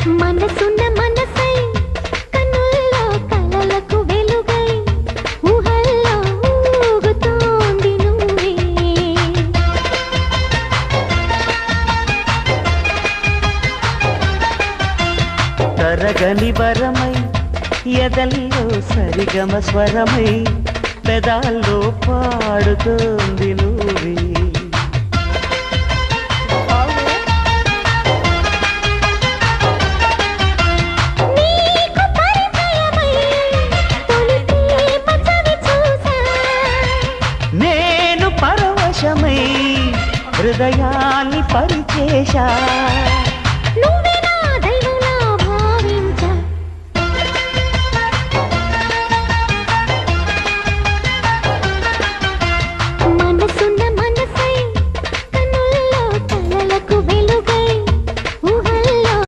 మనసున్న మనసై కన్నుల్లో కలలకు వెలుగై ఊహల్లో ఊగుతోంది నువ్వే. తరగని వరమై ఎదల్లో సరిగమ స్వరమై పెదాల్లో పాడుతోంది నువ్వే. నీకు పరిచయమై తొలి ప్రేమ చవి చూసా. నేను పరవశమై హృదయాన్ని పరిచేశా.